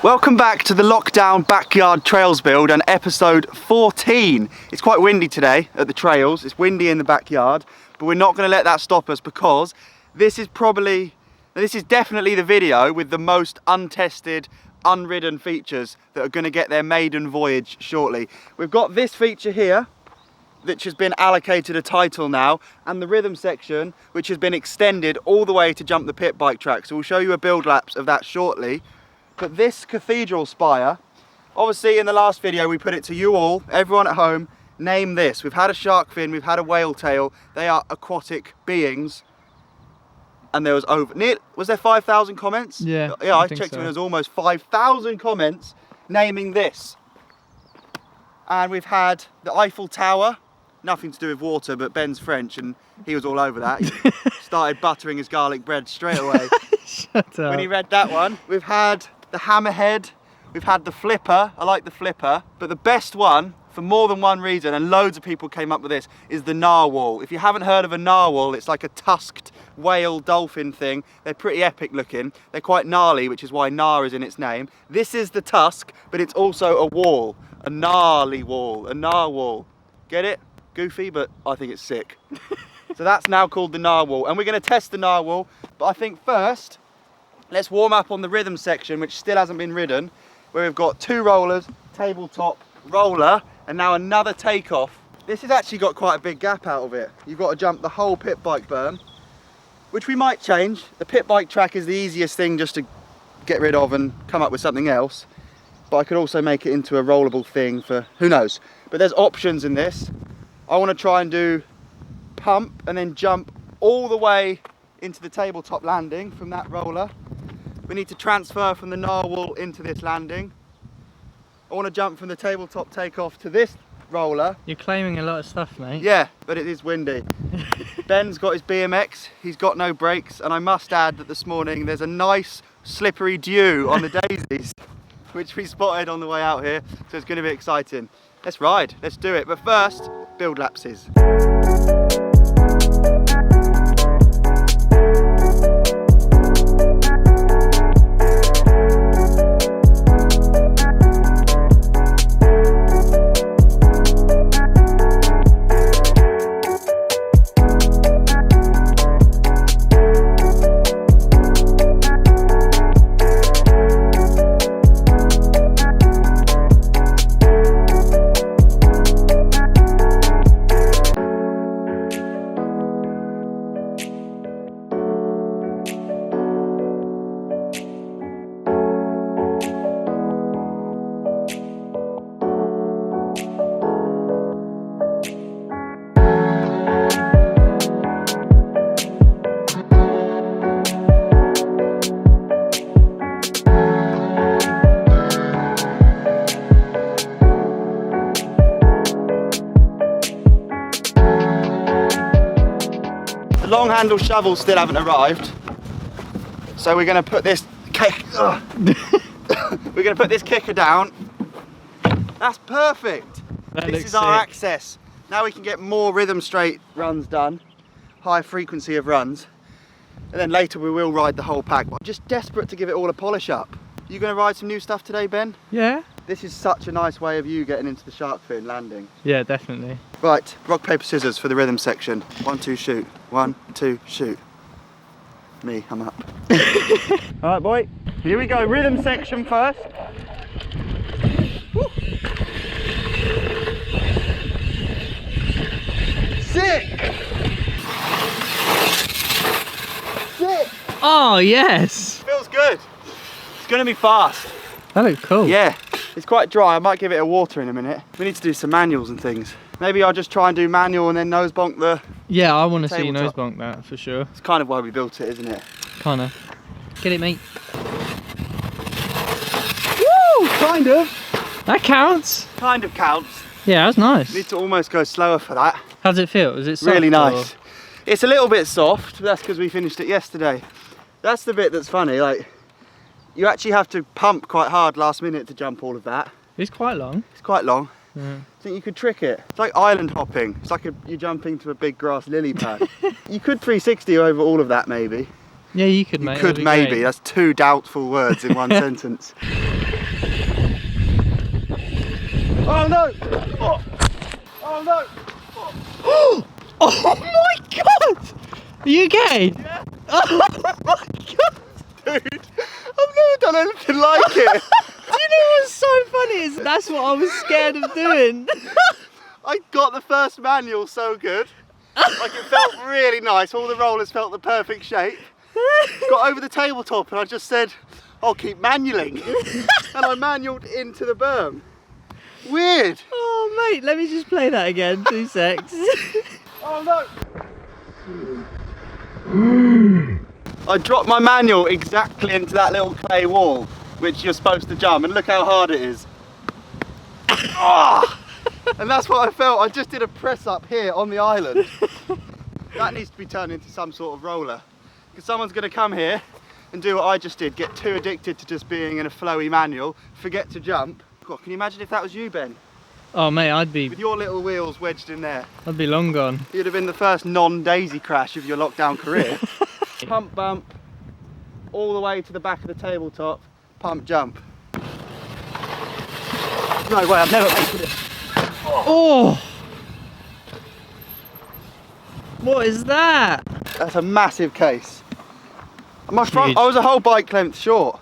Welcome back to the lockdown backyard trails build and episode 14. It's quite windy today at the trails. It's windy in the backyard, but we're not going to let that stop us because this is definitely the video with the most untested, unridden features that are going to get their maiden voyage shortly. We've got this feature here, which has been allocated a title now, and the rhythm section, which has been extended all the way to jump the pit bike track. So we'll show you a build lapse of that shortly. But this cathedral spire, obviously in the last video we put it to you all, everyone at home, name this. We've had a shark fin, we've had a whale tail, they are aquatic beings. And there was was there 5,000 comments? Yeah, I checked so. And there was almost 5,000 comments naming this. And we've had the Eiffel Tower, nothing to do with water, but Ben's French and he was all over that. He started buttering his garlic bread straight away. Shut up. When he read that one. We've had the hammerhead, we've had the flipper, I like the flipper, but the best one, for more than one reason, and loads of people came up with this, is the narwhal. If you haven't heard of a narwhal, it's like a tusked whale dolphin thing. They're pretty epic looking. They're quite gnarly, which is why Nar is in its name. This is the tusk, but it's also a wall, a gnarly wall, a narwhal. Get it? Goofy, but I think it's sick. So that's now called the narwhal, and we're going to test the narwhal, but I think first, let's warm up on the rhythm section, which still hasn't been ridden, where we've got 2 rollers, tabletop, roller, and now another takeoff. This has actually got quite a big gap out of it. You've got to jump the whole pit bike berm, which we might change. The pit bike track is the easiest thing just to get rid of and come up with something else. But I could also make it into a rollable thing for, who knows. But there's options in this. I want to try and do pump and then jump all the way into the tabletop landing from that roller. We need to transfer from the narwhal into this landing. I want to jump from the tabletop takeoff to this roller. You're claiming a lot of stuff, mate. Yeah, but it is windy. Ben's got his BMX, he's got no brakes, and I must add that this morning there's a nice slippery dew on the daisies, which we spotted on the way out here, so it's going to be exciting. Let's ride, let's do it, but first, build lapses. The long handle shovels still haven't arrived, so we're going to put this we're going to put this kicker down. That's perfect. This is our access. Now we can get more rhythm straight runs done, high frequency of runs, and then later we will ride the whole pack. But I'm just desperate to give it all a polish up. You going to ride some new stuff today, Ben? Yeah. This is such a nice way of you getting into the shark fin landing. Yeah, definitely. Right, rock, paper, scissors for the rhythm section. 1, 2, shoot. 1, 2, shoot. Me, I'm up. All right, boy. Here we go. Rhythm section first. Woo. Sick! Sick! Oh, yes! Feels good. It's going to be fast. That looks cool. Yeah. It's quite dry, I might give it a water in a minute. We need to do some manuals and things. Maybe I'll just try and do manual and then nose bonk the... Yeah, I want to see you nose bonk that, for sure. It's kind of why we built it, isn't it? Kinda. Get it, mate. Woo! Kind of. That counts. Kind of counts. Yeah, that's nice. Need to almost go slower for that. How does it feel? Is it soft? Really nice. Or? It's a little bit soft, but that's because we finished it yesterday. That's the bit that's funny, like, you actually have to pump quite hard last minute to jump all of that. It's quite long. It's quite long. Yeah. I think you could trick it. It's like island hopping. It's like you're jumping to a big grass lily pad. You could 360 over all of that maybe. Yeah, you could, mate. You could maybe. That's 2 doubtful words in one sentence. Oh no! Oh no! Oh my god! Are you okay? Yeah. Oh my god! Dude, I've never done anything like it. Do you know what's so funny is that's what I was scared of doing. I got the first manual so good. Like it felt really nice. All the rollers felt the perfect shape. Got over the tabletop and I just said, I'll keep manualing. And I manualed into the berm. Weird. Oh mate, let me just play that again. 2 secs. Oh no! I dropped my manual exactly into that little clay wall, which you're supposed to jump, and look how hard it is. Oh! And that's what I felt. I just did a press up here on the island. That needs to be turned into some sort of roller. Because someone's going to come here and do what I just did, get too addicted to just being in a flowy manual, forget to jump. God, can you imagine if that was you, Ben? Oh mate, I'd be With your little wheels wedged in there. long gone. You'd have been the first non-daisy crash of your lockdown career. Pump bump, all the way to the back of the tabletop, pump jump. No way, I've never made it. Oh! What is that? That's a massive case. My front, Huge. I was a whole bike length short.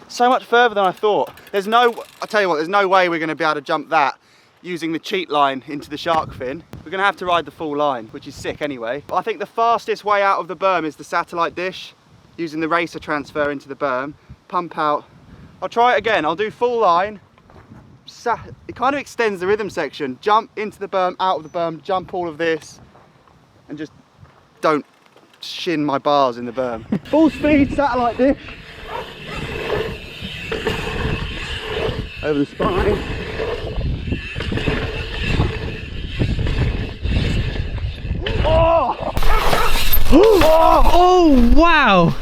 So much further than I thought. There's no, I tell you what, there's no way we're going to be able to jump that using the cheat line into the shark fin. We're going to have to ride the full line, which is sick anyway. But I think the fastest way out of the berm is the satellite dish, using the racer transfer into the berm, pump out. I'll try it again, I'll do full line. It kind of extends the rhythm section. Jump into the berm, out of the berm, jump all of this, and just don't shin my bars in the berm. Full speed satellite dish. Over the spine. Oh! Oh wow!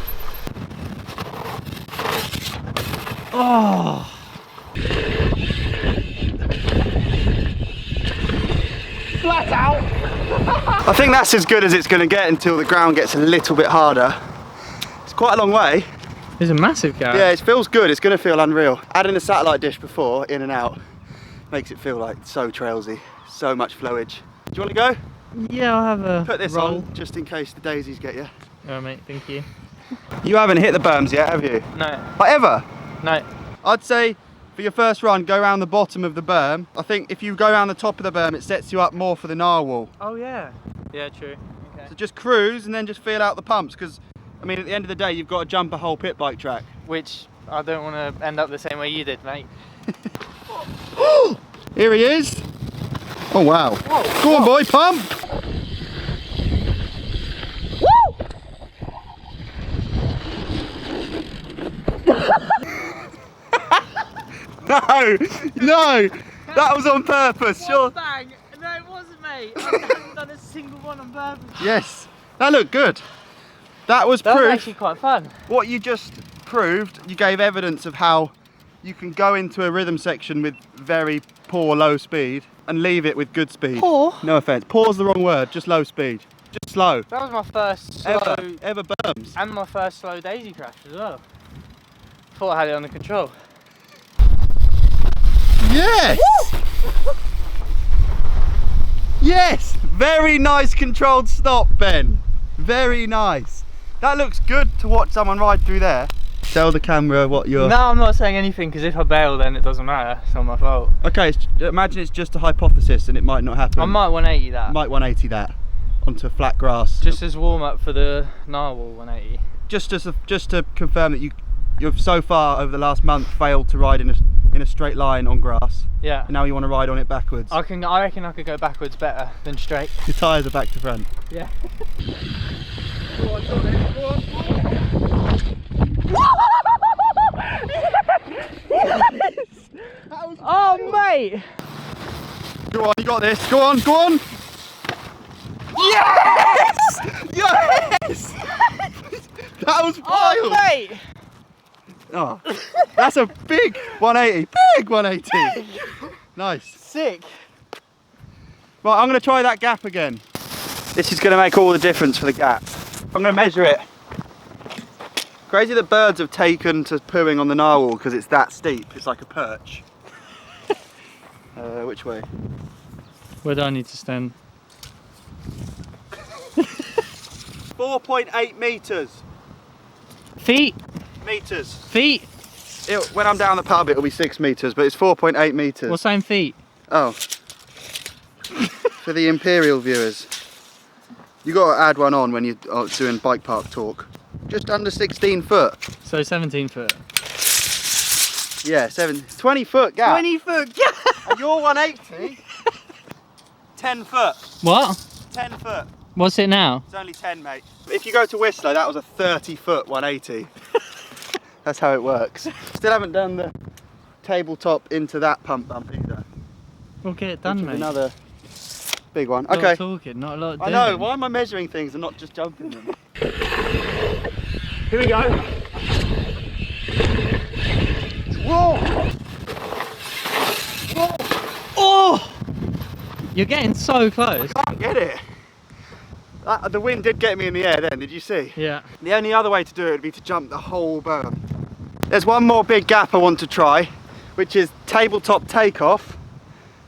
Oh! Flat out! I think that's as good as it's going to get until the ground gets a little bit harder. It's quite a long way. There's a massive gap. Yeah, it feels good. It's going to feel unreal. Adding the satellite dish before, in and out, makes it feel like so trailsy. So much flowage. Do you want to go? Yeah, I'll have a Put this roll. on, just in case the daisies get you. Alright mate, thank you. You haven't hit the berms yet, have you? No. Like ever? No. I'd say for your first run, go around the bottom of the berm. I think if you go around the top of the berm, it sets you up more for the narwhal. Oh yeah. Yeah, true. Okay. So just cruise and then just feel out the pumps, because I mean, at the end of the day, you've got to jump a whole pit bike track. Which I don't want to end up the same way you did, mate. Here he is. Oh wow. Whoa, go on, boy, pump. No, that was on purpose. Sure. Bang! No, it wasn't, mate. I haven't done a single one on purpose. Yes, that looked good. That was That was proof. actually quite fun. What you just proved, you gave evidence of how you can go into a rhythm section with very poor low speed and leave it with good speed. Poor? No offence. Poor's the wrong word, just low speed. Just slow. That was my first slow, Ever berms. and my first slow daisy crash as well. Thought I had it under control. Yes! Yes! Very nice controlled stop, Ben. Very nice. That looks good to watch someone ride through there. Tell the camera what you're... No, I'm not saying anything, because if I bail then it doesn't matter. It's not my fault. Okay, imagine it's just a hypothesis and it might not happen. I might 180 that. Might 180 that onto flat grass. Just as warm up for the narwhal 180. Just to confirm that you've so far over the last month failed to ride in a straight line on grass. Yeah. And now you want to ride on it backwards. I reckon I could go backwards better than straight. Your tyres are back to front. Yeah. Go on, go on. Yes! Oh mate! Go on, you got this. Go on, go on. Yes! Yes! That was wild. Oh mate! Oh, that's a big 180. Big 180. Nice. Sick. Right, I'm going to try that gap again. This is going to make all the difference for the gap. I'm going to measure it. Crazy that birds have taken to pooing on the narwhal because it's that steep. It's like a perch. Which way? Where do I need to stand? 4.8 metres. Feet. Meters. Feet. When I'm down the pub, it'll be 6 metres, but it's 4.8 metres. What's in feet? Oh. For the Imperial viewers. You got to add one on when you're doing bike park talk. Just under 16 foot. So 17 foot. Yeah, 20 foot gap. 20 foot gap. And you're 180. 10 foot. What? 10 foot. What's it now? It's only 10, mate. If you go to Whistler, that was a 30 foot 180. That's how it works. Still haven't done the tabletop into that pump bump either. We'll get it done, mate. Another big one. Not Okay. Talking, not a lot of I know, why am I measuring things and not just jumping them? Here we go. Whoa! Whoa! Oh! You're getting so close. I can't get it. The wind did get me in the air then, did you see? Yeah. The only other way to do it would be to jump the whole berm. There's one more big gap I want to try, which is Tabletop Takeoff,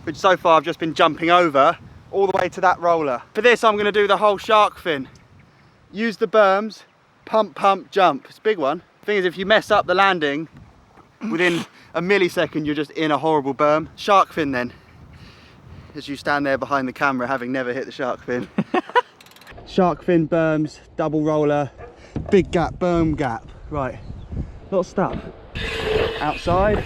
which so far I've just been jumping over all the way to that roller. For this, I'm going to do the whole shark fin. Use the berms, pump, pump, jump. It's a big one. The thing is, if you mess up the landing, within a millisecond, you're just in a horrible berm. Shark fin then, as you stand there behind the camera, having never hit the shark fin. Shark fin, berms, double roller, big gap, berm gap. Right, lot of stuff. Outside.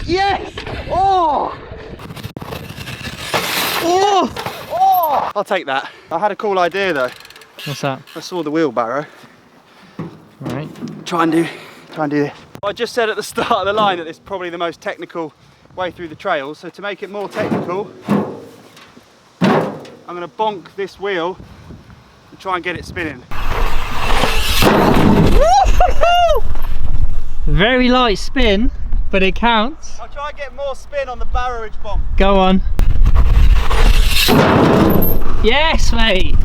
Yes! Oh! Oh! Oh! I'll take that. I had a cool idea though. What's that? I saw the wheelbarrow. Right. Try and do this. I just said at the start of the line that this is probably the most technical way through the trails, so to make it more technical, I'm going to bonk this wheel and try and get it spinning. Very light spin, but it counts. I'll try and get more spin on the barrowage bonk. Go on. Yes, mate.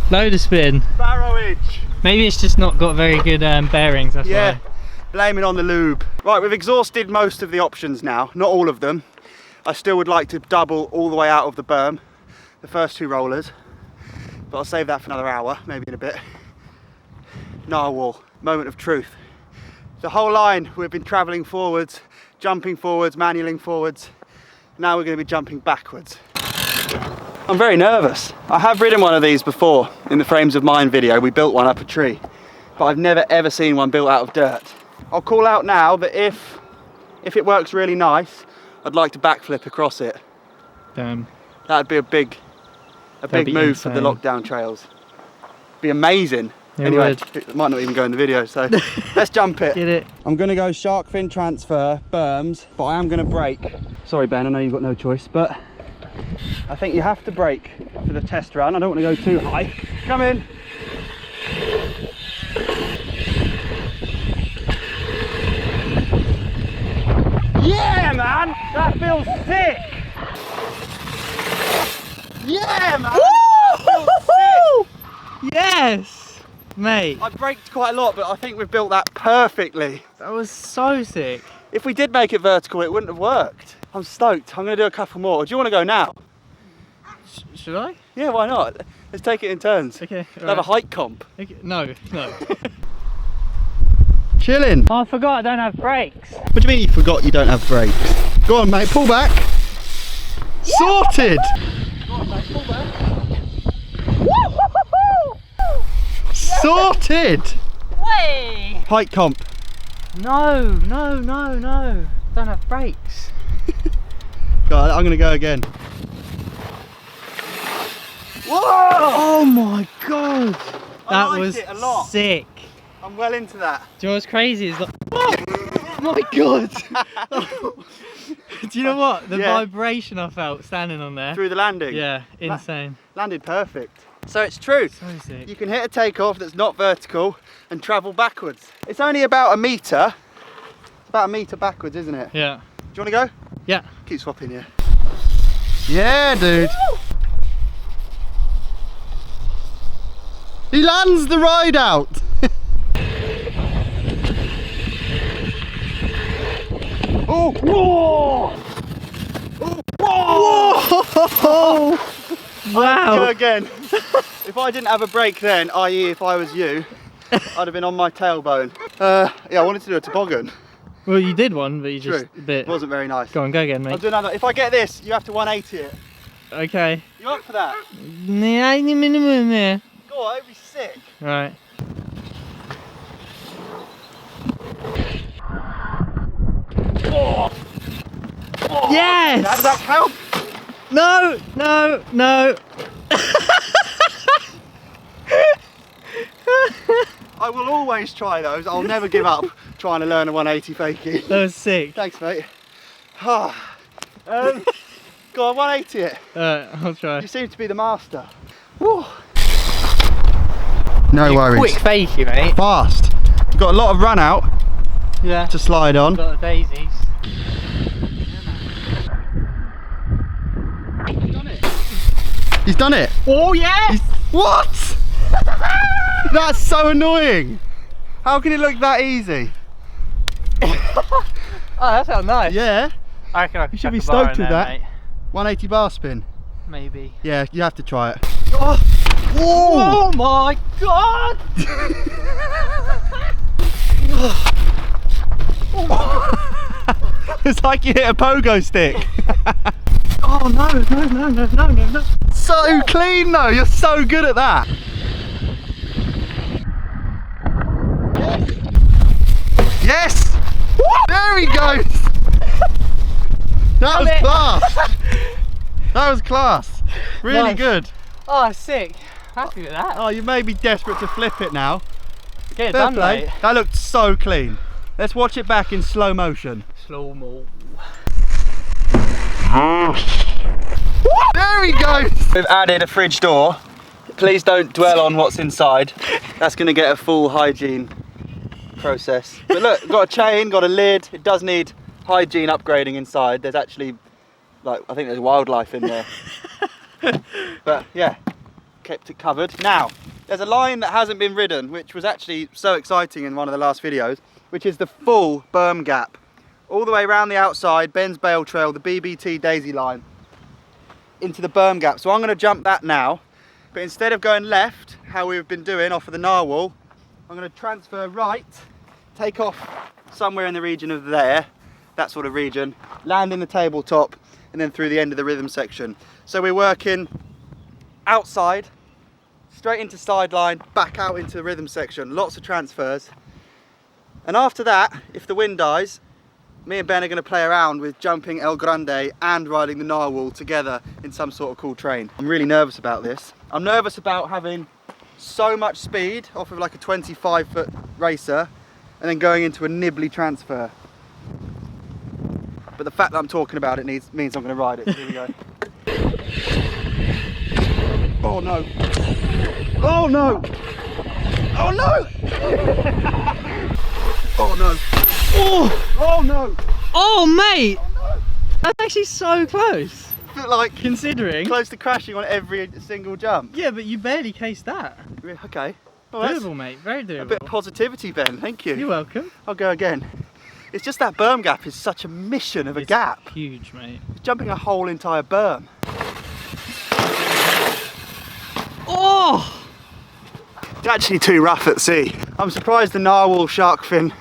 Load of spin. Barrowage. Maybe it's just not got very good bearings, that's Yeah, why. blame it on the lube. Right, we've exhausted most of the options now, not all of them. I still would like to double all the way out of the berm, the first 2 rollers, but I'll save that for another hour, maybe in a bit. Narwhal, moment of truth. The whole line we've been travelling forwards, jumping forwards, manualing forwards. Now we're going to be jumping backwards. I'm very nervous. I have ridden one of these before in the Frames of Mine video. We built one up a tree, but I've never ever seen one built out of dirt. I'll call out now that if it works really nice, I'd like to backflip across it. Damn. That'd be a big move for the insane. lockdown trails. Be amazing. It anyway, would. it might not even go in the video, so let's jump it. Get it. I'm gonna go shark fin transfer, berms, but I am gonna brake. Sorry Ben, I know you've got no choice, but I think you have to brake for the test run. I don't want to go too high. Come in. Yeah, man! That feels sick! Yeah, man! That feels sick! Yes! Mate, I braked quite a lot, but I think we've built that perfectly. that was so sick. If we did make it vertical, it wouldn't have worked. I'm stoked. I'm going to do a couple more. Do you want to go now? Should I? Yeah, why not? Let's take it in turns. Okay. We'll have a height comp. Okay. No. Chilling. Oh, I forgot I don't have brakes. What do you mean you forgot you don't have brakes? Go on, mate, pull back. Sorted. Go on, mate, pull back. Sorted. Way! Height comp. No. Don't have brakes. God, I'm going to go again. Whoa! Oh my god. I That liked was it a lot. sick. I'm well into that. Do you know what's crazy? Is like, oh my god. Do you know what? The Yeah. vibration I felt standing on there. Through the landing. Yeah, insane. Landed perfect. So it's true. So sick. You can hit a takeoff that's not vertical and travel backwards. It's only about a metre. It's about a metre backwards, isn't it? Yeah. Do you want to go? Yeah. Keep swapping, yeah. Yeah, dude. He lands the ride out. Oh! Whoa! Whoa! Wow! Go again. If I didn't have a brake then, i.e. if I was you, I'd have been on my tailbone. Yeah, I wanted to do a toboggan. Well, you did one, but you just True. a bit. It wasn't very nice. Go on, go again, I'll mate. do another. If I get this, you have to 180 it. Okay. You up for that? Yeah, minimum there. Go on, it'd be sick. Right. Oh. Yes! How does that count? No, no, no. I will always try those. I'll never give up trying to learn a 180 fakie. That was sick. Thanks, mate. Go on, 180 it. I'll try. You seem to be the master. Woo. No worries. Quick fakie, mate. Fast. You've got a lot of run out Yeah. to slide on. Got the daisies. He's done it. Oh yes! What? That's so annoying. How can it look that easy? Oh, that sounds nice. Yeah. I reckon I could You should be chuck a bar stoked in with there, that. mate. 180 bar spin. Maybe. Yeah, you have to try it. Oh, Whoa! oh my god! It's like you hit a pogo stick. Oh no, no, no, no, no, no, no. So clean though, you're so good at that. Yes! There he goes! That was class! That was class. Really Nice. good. Oh, sick. Happy with that. Oh, you may be desperate to flip it now. Get it Fair done, play. mate. That looked so clean. Let's watch it back in slow motion. Slow mo. There he goes! We've added a fridge door. Please don't dwell on what's inside. That's going to get a full hygiene process. But look, got a chain, got a lid. It does need hygiene upgrading inside. There's actually, like, I think there's wildlife in there. But yeah, kept it covered. Now, there's a line that hasn't been ridden, which was actually so exciting in one of the last videos, which is the full berm gap. All the way around the outside, Ben's Bale Trail, the BBT Daisy line, into the berm gap. So I'm going to jump that now, but instead of going left, how we've been doing off of the narwhal, I'm going to transfer right, take off somewhere in the region of there, that sort of region, land in the tabletop, and then through the end of the rhythm section. So we're working outside, straight into sideline, back out into the rhythm section, lots of transfers. And after that, if the wind dies, me and Ben are going to play around with jumping El Grande and riding the narwhal together in some sort of cool train. I'm really nervous about this. I'm nervous about having so much speed off of like a 25-foot racer and then going into a nibbly transfer. But the fact that I'm talking about it means I'm going to ride it. So here we go. Oh no. Oh no. Oh no. Oh no. Oh! Oh no. Oh, mate! Oh no. That's actually so close. I feel like Considering. close to crashing on every single jump. Yeah, but you barely cased that. Okay. Well, that's Doable, mate. Very doable. a bit of positivity, Ben. Thank you. You're welcome. I'll go again. It's just that berm gap is such a mission of a gap. Huge, mate. It's jumping a whole entire berm. Oh! It's actually too rough at sea. I'm surprised the narwhal, shark fin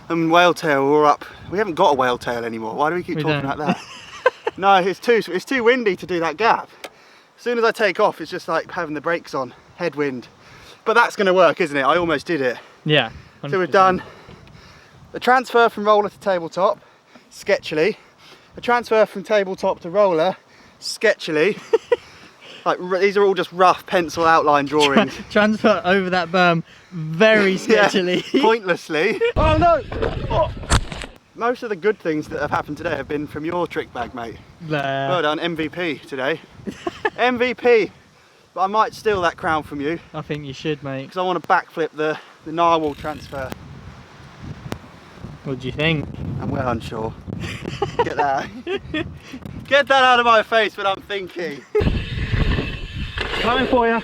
and whale tail were up. We haven't got a whale tail anymore. Why do we keep talking don't. about that? No, it's too windy to do that gap. As soon as I take off, it's just like having the brakes on, headwind. But that's going to work, isn't it? I almost did it. Yeah. 100%. So we've done a transfer from roller to tabletop, sketchily. A transfer from tabletop to roller, sketchily. Like these are all just rough pencil outline drawings. Transfer over that berm very sketchily. Yeah, pointlessly. Oh no! Oh. Most of the good things that have happened today have been from your trick bag, mate. Well done, MVP today. MVP! But I might steal that crown from you, I think you should, mate. because I want to backflip the narwhal transfer. What do you think? I'm well unsure. Get that. Get that out of my face when I'm thinking. Coming for you.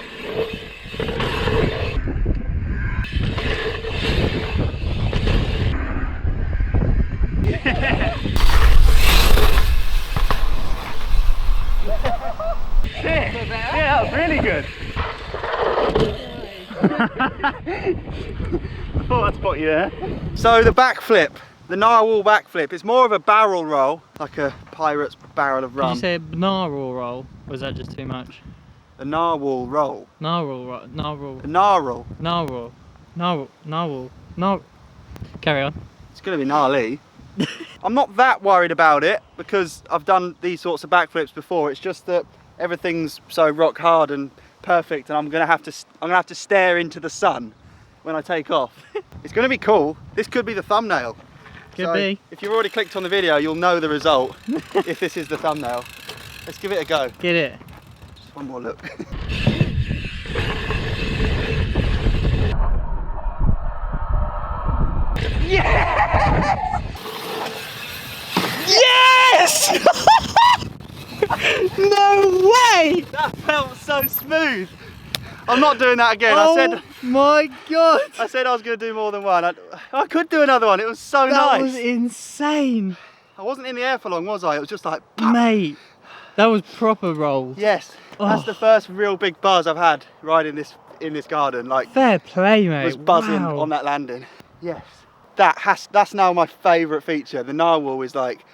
I thought I'd spot you there. So the backflip, the narwhal backflip, it's more of a barrel roll, like a pirate's barrel of rum. Did you say a narwhal roll? Or was that just too much? A narwhal roll. Narwhal roll. Narwhal. A narwhal. Narwhal. Narwhal. Narwhal. Narwhal. Carry on. It's going to be gnarly. I'm not that worried about it because I've done these sorts of backflips before. It's just that everything's so rock hard and perfect, and I'm gonna have to stare into the sun when I take off. It's gonna be cool. This could be the thumbnail. Could be. If you've already clicked on the video, you'll know the result if this is the thumbnail. Let's give it a go. Get it. Just one more look. Yes! Yes! No way! That felt so smooth. I'm not doing that again. Oh my god! I said I was going to do more than one. I could do another one. It was so nice. That was insane. I wasn't in the air for long, was I? It was just like, pop. Mate, that was proper roll. Yes, that's the first real big buzz I've had riding this in this garden. Like, fair play, mate. was buzzing wow. on that landing. Yes, that's now my favourite feature. The narwhal is like,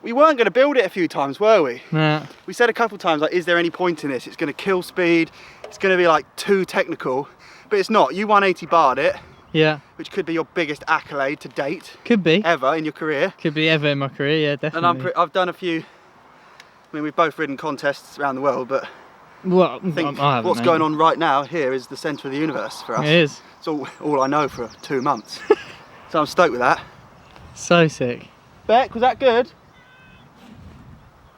we weren't going to build it a few times, were we? Nah. We said a couple times, like, is there any point in this? It's going to kill speed. It's going to be like too technical, but it's not. You 180 barred it. Yeah. Which could be your biggest accolade to date. Could be. Ever in your career. Could be ever in my career, yeah, definitely. And I've done a few, I mean, we've both ridden contests around the world, but well, I think I haven't, what's mate. going on right now here is the centre of the universe for us. It is. It's all I know for 2 months. So I'm stoked with that. So sick. Beck, was that good?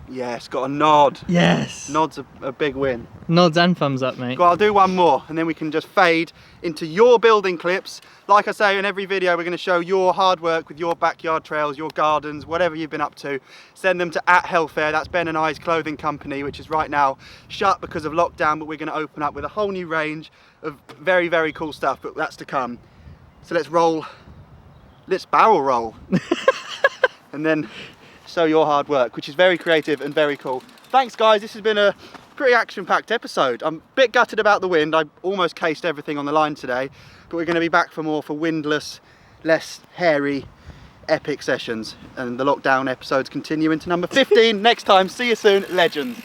Yes, got a nod. Yes. Nod's a big win. Nods and thumbs up, mate. Well, I'll do one more and then we can just fade into your building clips. Like I say, in every video we're going to show your hard work with your backyard trails, your gardens, whatever you've been up to. Send them to @Hellfair, that's Ben and I's clothing company, which is right now shut because of lockdown, but we're going to open up with a whole new range of very, very cool stuff, but that's to come. So let's barrel roll. And then show your hard work, which is very creative and very cool. Thanks guys, this has been a pretty action-packed episode. I'm a bit gutted about the wind. I almost cased everything on the line today, but we're going to be back for more for windless, less hairy, epic sessions. And the lockdown episodes continue into number 15 next time. See you soon, legends.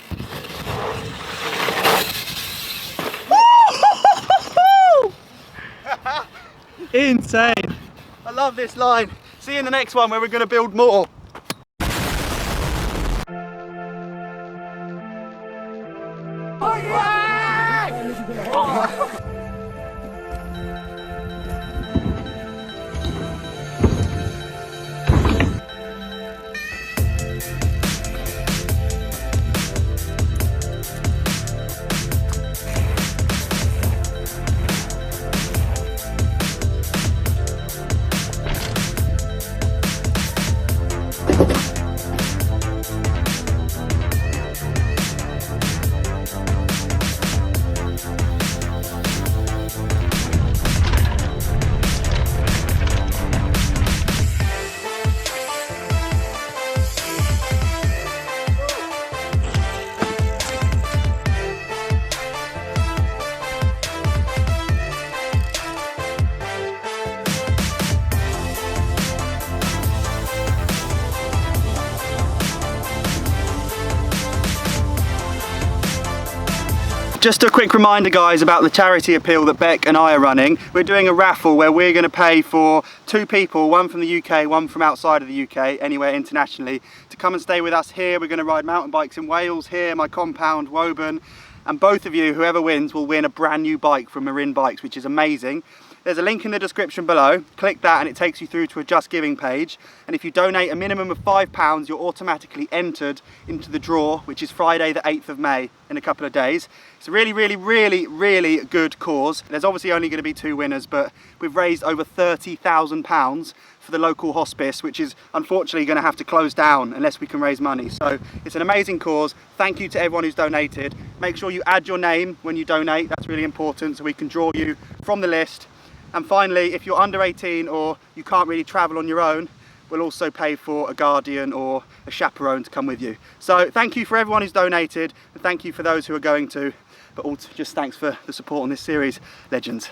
Insane. I love this line. See you in the next one where we're going to build more. Just a quick reminder guys about the charity appeal that Beck and I are running. We're doing a raffle where we're going to pay for 2 people, one from the UK, one from outside of the UK, anywhere internationally, to come and stay with us here. We're going to ride mountain bikes in Wales, here, my compound, Woburn, and both of you, whoever wins, will win a brand new bike from Marin Bikes, which is amazing. There's a link in the description below. Click that and it takes you through to a Just Giving page. And if you donate a minimum of £5, you're automatically entered into the draw, which is Friday the 8th of May in a couple of days. It's a really, really, really, really good cause. There's obviously only going to be 2 winners, but we've raised over £30,000 for the local hospice, which is unfortunately going to have to close down unless we can raise money. So it's an amazing cause. Thank you to everyone who's donated. Make sure you add your name when you donate. That's really important so we can draw you from the list. And finally, if you're under 18 or you can't really travel on your own, we'll also pay for a guardian or a chaperone to come with you. So thank you for everyone who's donated, and thank you for those who are going to, but also just thanks for the support on this series, legends.